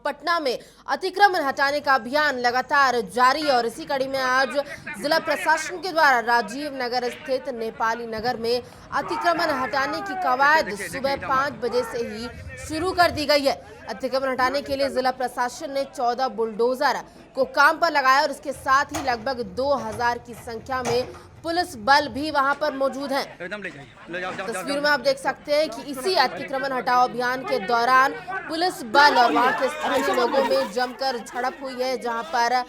पटना में अतिक्रमण हटाने का अभियान लगातार जारी है और इसी कड़ी में आज जिला प्रशासन के द्वारा राजीव नगर स्थित नेपाली नगर में अतिक्रमण हटाने की कवायद सुबह 5 बजे से ही शुरू कर दी गई है। अतिक्रमण हटाने के लिए जिला प्रशासन ने 14 बुलडोजर को काम पर लगाया और इसके साथ ही लगभग 2000 की संख्या में पुलिस बल भी वहां पर मौजूद है। तस्वीर में आप देख सकते हैं कि इसी अतिक्रमण हटाओ अभियान के दौरान पुलिस बल और वहां के स्थानीय लोगों में जमकर झड़प हुई है, जहां पर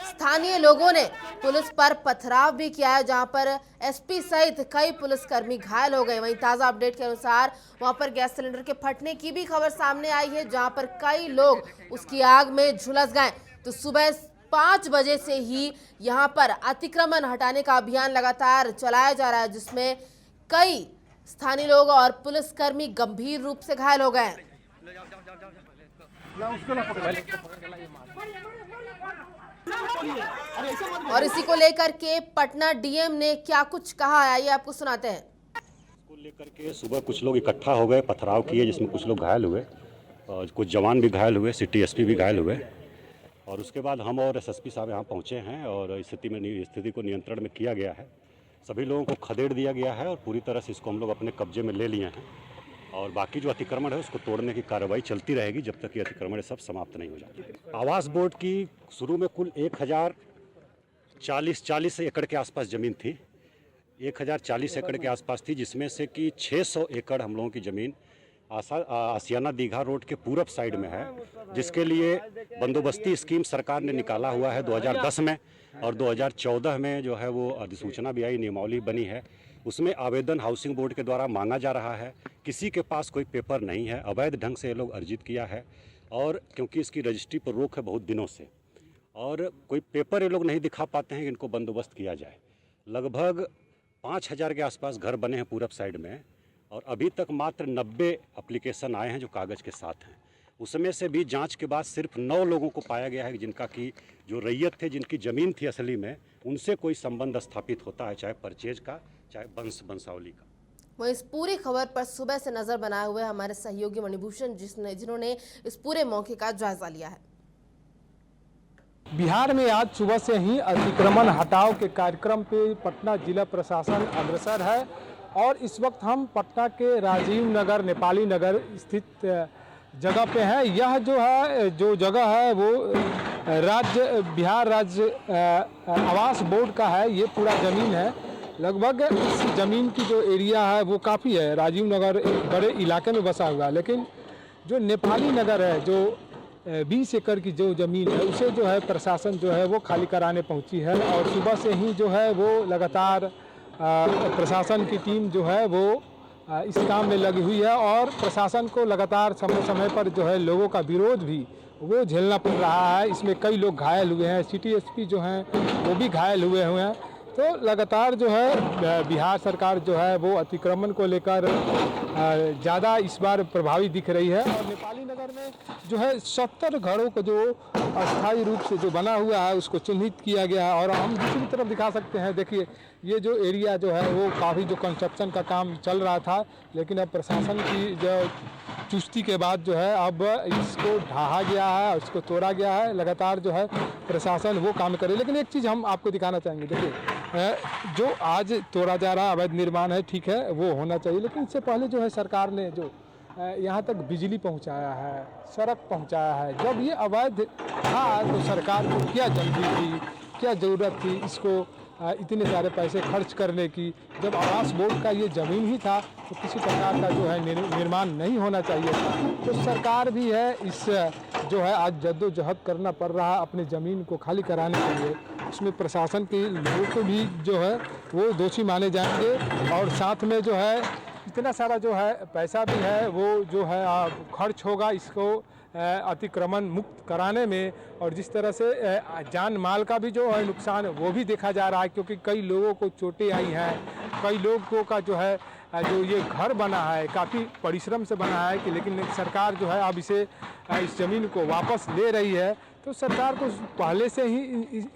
स्थानीय लोगों ने पुलिस पर पथराव भी किया है, जहां पर एसपी सहित कई पुलिसकर्मी घायल हो गए। वहीं ताजा अपडेट के अनुसार वहां पर गैस सिलेंडर के फटने की भी खबर सामने आई है, जहां पर कई लोग उसकी आग में झुलस गए। तो सुबह 5 बजे से ही यहां पर अतिक्रमण हटाने का अभियान लगातार चलाया जा रहा है, जिसमें कई स्थानीय लोग और पुलिसकर्मी गंभीर रूप से घायल हो गए। और इसी को लेकर के पटना डीएम ने क्या कुछ कहा है, आइए आपको सुनाते हैं। इसको लेकर के सुबह कुछ लोग इकट्ठा हो गए, पथराव किए, जिसमें कुछ लोग घायल हुए और कुछ जवान भी घायल हुए, सिटी एसपी भी घायल हुए। और उसके बाद हम और एसएसपी साहब यहाँ पहुँचे हैं और स्थिति को नियंत्रण में किया गया है। सभी लोगों को खदेड़ दिया गया है और पूरी तरह से इसको हम लोग अपने कब्जे में ले लिए हैं और बाकी जो अतिक्रमण है उसको तोड़ने की कार्रवाई चलती रहेगी जब तक ये अतिक्रमण सब समाप्त नहीं हो जाते। आवास बोर्ड की शुरू में कुल 1040 एकड़ के आसपास ज़मीन थी, 1040 एकड़ के आसपास थी, जिसमें से कि 600 एकड़ हम लोगों की ज़मीन आसियाना दीघा रोड के पूरब साइड में है, जिसके लिए बंदोबस्ती स्कीम सरकार ने निकाला हुआ है 2010 में और 2014 में जो है वो अधिसूचना भी आई, नियमावली बनी है। उसमें आवेदन हाउसिंग बोर्ड के द्वारा मांगा जा रहा है। किसी के पास कोई पेपर नहीं है, अवैध ढंग से ये लोग अर्जित किया है और क्योंकि इसकी रजिस्ट्री पर रोक है बहुत दिनों से और कोई पेपर ये लोग नहीं दिखा पाते हैं कि इनको बंदोबस्त किया जाए। लगभग 5000 के आसपास घर बने हैं पूरब साइड में और अभी तक मात्र 90 एप्लीकेशन आए हैं जो कागज़ के साथ हैं। उसमें से भी जांच के बाद सिर्फ 9 लोगों को पाया गया है जिनका कि जो रैयत थे, जिनकी ज़मीन थी असली में, उनसे कोई संबंध स्थापित होता है, चाहे परचेज का चाहे वंशावली का। वहीं इस पूरी खबर पर सुबह से नजर बनाए हुए हमारे सहयोगी मणिभूषण जिन्होंने इस पूरे मौके का जायजा लिया है। बिहार में आज सुबह से ही अतिक्रमण हटाओ के कार्यक्रम पे पटना जिला प्रशासन अग्रसर है और इस वक्त हम पटना के राजीव नगर नेपाली नगर स्थित जगह पे हैं। यह जो जगह है वो बिहार राज्य आवास बोर्ड का है। ये पूरा ज़मीन है, लगभग इस ज़मीन की जो एरिया है वो काफ़ी है। राजीव नगर एक बड़े इलाके में बसा हुआ है, लेकिन जो नेपाली नगर है, जो 20 एकड़ की जो ज़मीन है, उसे जो है प्रशासन जो है वो खाली कराने पहुंची है और सुबह से ही जो है वो लगातार प्रशासन की टीम जो है वो इस काम में लगी हुई है और प्रशासन को लगातार समय समय पर जो है लोगों का विरोध भी वो झेलना पड़ रहा है। इसमें कई लोग घायल हुए हैं, सिटी एसपी जो हैं वो भी घायल हुए हैं। तो लगातार जो है बिहार सरकार जो है वो अतिक्रमण को लेकर ज़्यादा इस बार प्रभावी दिख रही है और नेपाली नगर में जो है 70 घरों को जो अस्थायी रूप से जो बना हुआ है उसको चिन्हित किया गया है। और हम दूसरी तरफ दिखा सकते हैं, देखिए ये जो एरिया जो है वो काफ़ी जो कंस्ट्रक्शन का काम चल रहा था, लेकिन अब प्रशासन की जो चुस्ती के बाद जो है अब इसको ढहा गया है, इसको तोड़ा गया है। लगातार जो है प्रशासन वो काम करे। लेकिन एक चीज़ हम आपको दिखाना चाहेंगे, देखिए जो आज तोड़ा जा रहा अवैध निर्माण है, ठीक है वो होना चाहिए, लेकिन इससे पहले जो है सरकार ने जो यहाँ तक बिजली पहुँचाया है, सड़क पहुँचाया है। जब ये अवैध था तो सरकार को क्या जल्दी थी, क्या ज़रूरत थी इसको इतने सारे पैसे खर्च करने की? जब आवास बोर्ड का ये ज़मीन ही था तो किसी प्रकार का जो है निर्माण नहीं होना चाहिए था। तो सरकार भी है इस जो है आज जद्दोजहद करना पड़ रहा अपनी ज़मीन को खाली कराने के लिए। उसमें प्रशासन के लोगों को भी जो है वो दोषी माने जाएंगे और साथ में जो है इतना सारा जो है पैसा भी है वो जो है खर्च होगा इसको अतिक्रमण मुक्त कराने में। और जिस तरह से जान माल का भी जो है नुकसान वो भी देखा जा रहा है, क्योंकि कई लोगों को चोटें आई हैं, कई लोगों का जो है जो ये घर बना है काफ़ी परिश्रम से बना है कि लेकिन सरकार जो है अब इसे इस ज़मीन को वापस ले रही है। तो सरकार को पहले से ही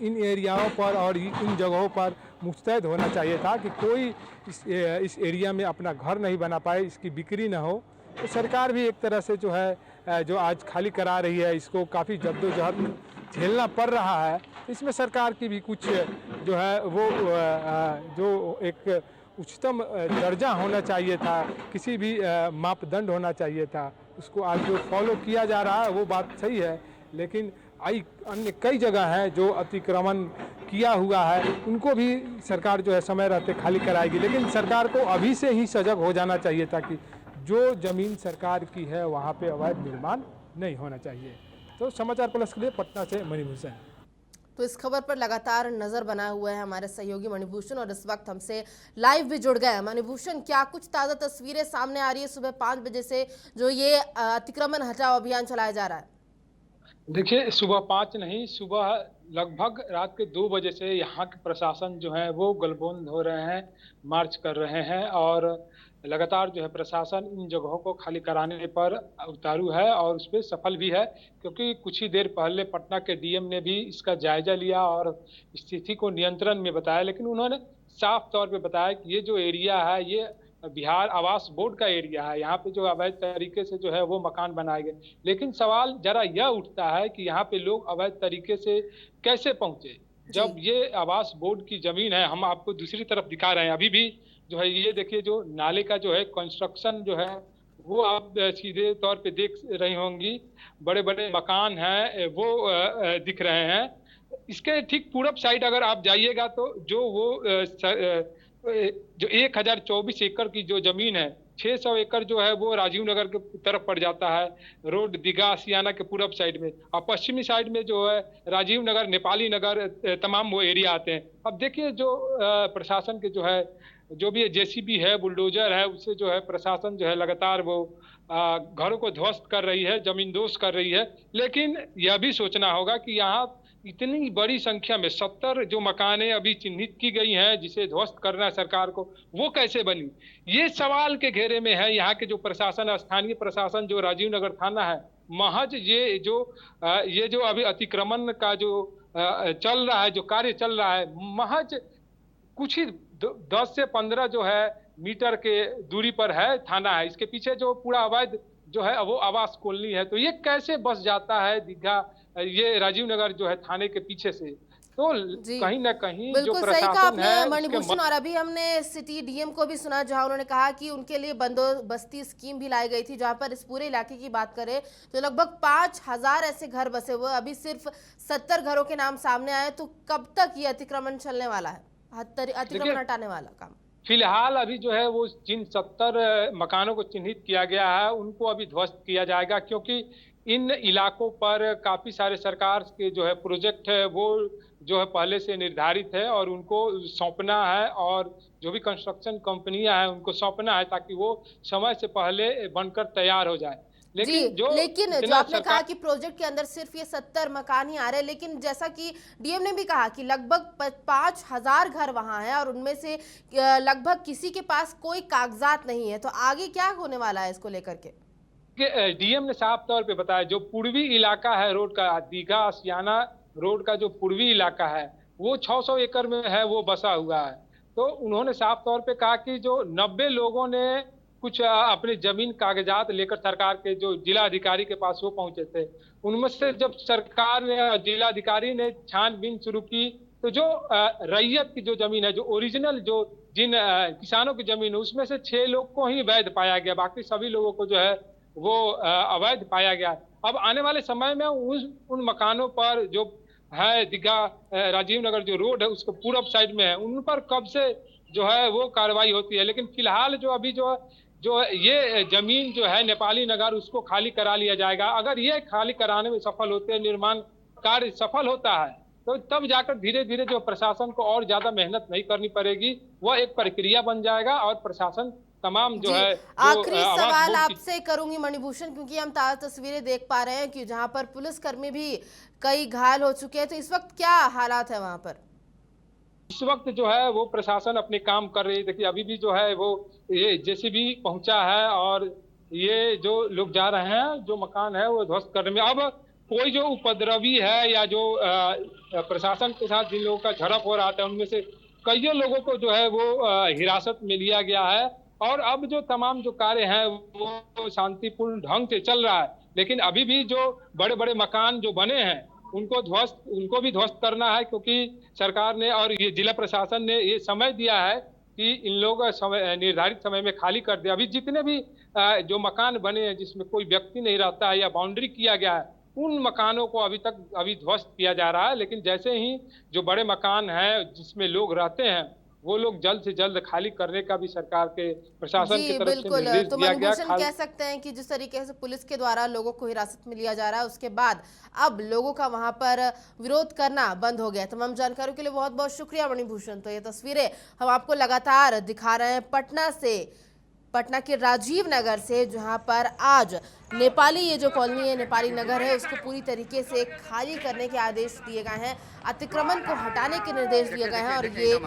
इन एरियाओं पर और इन जगहों पर मुस्तैद होना चाहिए था कि कोई इस एरिया में अपना घर नहीं बना पाए, इसकी बिक्री ना हो। तो सरकार भी एक तरह से जो है जो आज खाली करा रही है, इसको काफ़ी जद्दोजहद झेलना पड़ रहा है। इसमें सरकार की भी कुछ जो है वो जो एक उच्चतम दर्जा होना चाहिए था, किसी भी मापदंड होना चाहिए था, उसको आज जो फॉलो किया जा रहा है वो बात सही है। लेकिन अन्य कई जगह हैं जो अतिक्रमण किया हुआ है, उनको भी सरकार जो है समय रहते खाली कराएगी। लेकिन सरकार को अभी से ही सजग हो जाना चाहिए ताकि जो ज़मीन सरकार की है वहाँ पे अवैध निर्माण नहीं होना चाहिए। तो समाचार प्लस के लिए पटना से मणिभूषण। तो इस खबर पर लगातार नजर बनाए हुए हैं हमारे सहयोगी मणिभूषण, और इस वक्त हमसे लाइव भी जुड़ गए हैं। मणिभूषण, क्या कुछ ताज़ा तस्वीरें सामने आ रही है सुबह 5 बजे से जो ये अतिक्रमण हटाओ अभियान चलाया जा रहा है? देखिए, सुबह 5 नहीं, सुबह लगभग रात के 2 बजे से यहाँ के प्रशासन जो है वो गलबोंद हो रहे हैं, मार्च कर रहे हैं और लगातार जो है प्रशासन इन जगहों को खाली कराने पर उतारू है और उस पर सफल भी है। क्योंकि कुछ ही देर पहले पटना के डीएम ने भी इसका जायजा लिया और स्थिति को नियंत्रण में बताया, लेकिन उन्होंने साफ तौर पे बताया कि ये जो एरिया है ये बिहार आवास बोर्ड का एरिया है, यहाँ पे जो अवैध तरीके से जो है वो मकान बनाए गए। लेकिन सवाल जरा यह उठता है कि यहाँ पे लोग अवैध तरीके से कैसे पहुंचे, जब ये आवास बोर्ड की जमीन है। हम आपको दूसरी तरफ दिखा रहे हैं, अभी भी जो है ये देखिए, जो नाले का जो है कंस्ट्रक्शन जो है वो आप सीधे तौर पे देख रही होंगी, बड़े बड़े मकान हैं वो दिख रहे हैं। इसके ठीक पूरब साइड अगर आप जाइएगा तो जो वो जो 1024 एकड़ की जो जमीन है, 600 एकड़ जो है वो राजीव नगर के तरफ पड़ जाता है, रोड दीघा आसियाना के पूरब साइड में, और पश्चिमी साइड में जो है राजीव नगर, नेपाली नगर, तमाम वो एरिया आते हैं। अब देखिए, जो प्रशासन के जो है जो भी जेसीबी है, बुलडोजर है, उससे जो है प्रशासन जो है लगातार वो घरों को ध्वस्त कर रही है, जमींदोज कर रही है। लेकिन यह भी सोचना होगा कि यहाँ इतनी बड़ी संख्या में 70 जो मकानें अभी चिन्हित की गई हैं जिसे ध्वस्त करना है सरकार को, वो कैसे बनी, ये सवाल के घेरे में है। यहाँ के जो प्रशासन, स्थानीय प्रशासन, जो राजीव नगर थाना है, महज ये जो अभी अतिक्रमण का जो चल रहा है, जो कार्य चल रहा है, महज कुछ ही 10 से 15 जो है मीटर के दूरी पर है थाना है। इसके पीछे जो पूरा अवैध जो है वो आवास कॉलोनी है। तो ये कैसे बस जाता है दीघा, ये राजीव नगर जो है थाने के पीछे से? तो कहीं ना कहीं जो प्रशासन है मणिभूषण, और अभी हमने सिटी डीएम को भी सुना जहां उन्होंने कहा कि उनके लिए बंदोबस्ती स्कीम भी लाई गई थी, जहां पर इस पूरे इलाके की बात करें तो लगभग 5000 ऐसे घर बसे हुए, अभी सिर्फ 70 घरों के नाम सामने आए। तो कब तक ये अतिक्रमण चलने वाला है, अतिक्रमण हटाने वाला काम? फिलहाल अभी जो है वो जिन 70 मकानों को चिन्हित किया गया है उनको अभी ध्वस्त किया जाएगा, क्योंकि इन इलाकों पर काफी सारे सरकार के जो है प्रोजेक्ट है वो जो है पहले से निर्धारित है और उनको सौंपना है, और जो भी कंस्ट्रक्शन कंपनियां हैं उनको सौंपना है ताकि वो समय से पहले बनकर तैयार हो जाए। लेकिन जो आपने कहा कि प्रोजेक्ट के अंदर सिर्फ ये 70 मकान ही आ रहे हैं, लेकिन जैसा कि डीएम ने भी कहा कि लगभग 5000 घर वहां हैं और उनमें से लगभग किसी के पास कोई कागजात नहीं है। तो आगे क्या होने वाला है इसको लेकर के? डीएम ने साफ तौर पे बताया, जो पूर्वी इलाका है रोड का, दीघा आसियाना रोड का जो पूर्वी इलाका है वो 600 एकड़ में है, वो बसा हुआ है। तो उन्होंने साफ तौर पे कहा कि जो 90 लोगों ने कुछ अपनी जमीन कागजात लेकर सरकार के जो जिलाधिकारी के पास वो पहुंचे थे, उनमें से जब सरकार ने, जिलाधिकारी ने छानबीन शुरू की तो जो रैयत की जो जमीन है, जो ओरिजिनल जो जिन किसानों की जमीन है, उसमें से 6 लोग को ही वैध पाया गया, बाकी सभी लोगों को जो है वो अवैध पाया गया। अब आने वाले समय में उन मकानों पर जो है दीघा राजीव नगर जो रोड है उसको पूरब साइड में है, उन पर कब से जो है वो कार्रवाई होती है। लेकिन फिलहाल जो अभी जो ये जमीन जो है नेपाली नगर, उसको खाली करा लिया जाएगा। अगर ये खाली कराने में सफल होते हैं, निर्माण कार्य सफल होता है, तो तब जाकर धीरे धीरे जो प्रशासन को और ज्यादा मेहनत नहीं करनी पड़ेगी, वह एक प्रक्रिया बन जाएगा और प्रशासन तमाम जो है। आखिरी सवाल आपसे करूंगी मणिभूषण, क्योंकि हम ताजा तस्वीरें देख पा रहे हैं कि जहां पर पुलिसकर्मी भी कई घायल हो चुके हैं, तो इस वक्त क्या हालात है वहां पर? इस वक्त जो है वो प्रशासन अपने काम कर रही है। देखिए, अभी भी जो है वो ये जेसीबी पहुंचा है और ये जो लोग जा रहे हैं, जो मकान है वो ध्वस्त करने में। अब कोई जो उपद्रवी है या जो प्रशासन के साथ जिन लोगों का झड़प हो रहा था, उनमें से कई लोगों को जो है वो हिरासत में लिया गया है और अब जो तमाम जो कार्य है वो शांतिपूर्ण ढंग से चल रहा है। लेकिन अभी भी जो बड़े बड़े मकान जो बने हैं उनको भी ध्वस्त करना है, क्योंकि सरकार ने और ये जिला प्रशासन ने ये समय दिया है कि इन लोगों का निर्धारित समय में खाली कर दे। अभी जितने भी जो मकान बने हैं जिसमें कोई व्यक्ति नहीं रहता है या बाउंड्री किया गया है, उन मकानों को अभी ध्वस्त किया जा रहा है। लेकिन जैसे ही जो बड़े मकान हैं जिसमें लोग रहते हैं वो लोग जल्द से जल्द खाली करने का भी सरकार के प्रशासन की जी तरफ से बिल्कुल। निर्देश तो दिया गया। मणिभूषण कह सकते हैं कि जिस तरीके से पुलिस के द्वारा लोगों को हिरासत में लिया जा रहा है, उसके बाद अब लोगों का वहां पर विरोध करना बंद हो गया। तमाम जानकारी के लिए बहुत बहुत शुक्रिया मणिभूषण। तो ये तस्वीरें हम आपको लगातार दिखा रहे हैं पटना से, पटना के राजीव नगर से, जहां पर आज नेपाली ये जो कॉलोनी है नेपाली नगर है उसको पूरी तरीके से खाली करने के आदेश दिए गए हैं, अतिक्रमण को हटाने के निर्देश दिए गए हैं। और ये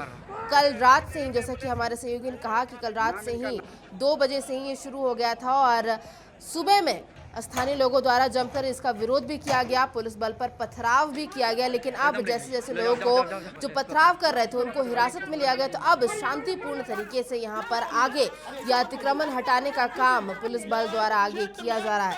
कल रात से ही, जैसा कि हमारे सहयोगी ने कहा कि कल रात से ही 2 बजे से ही ये शुरू हो गया था और सुबह में स्थानीय लोगों द्वारा जमकर इसका विरोध भी किया गया, पुलिस बल पर पथराव भी किया गया। लेकिन अब जैसे जैसे लोगों को जो पथराव कर रहे थे उनको हिरासत में लिया गया, तो अब शांतिपूर्ण तरीके से यहाँ पर आगे यह अतिक्रमण हटाने का काम पुलिस बल द्वारा आगे किया जा रहा है।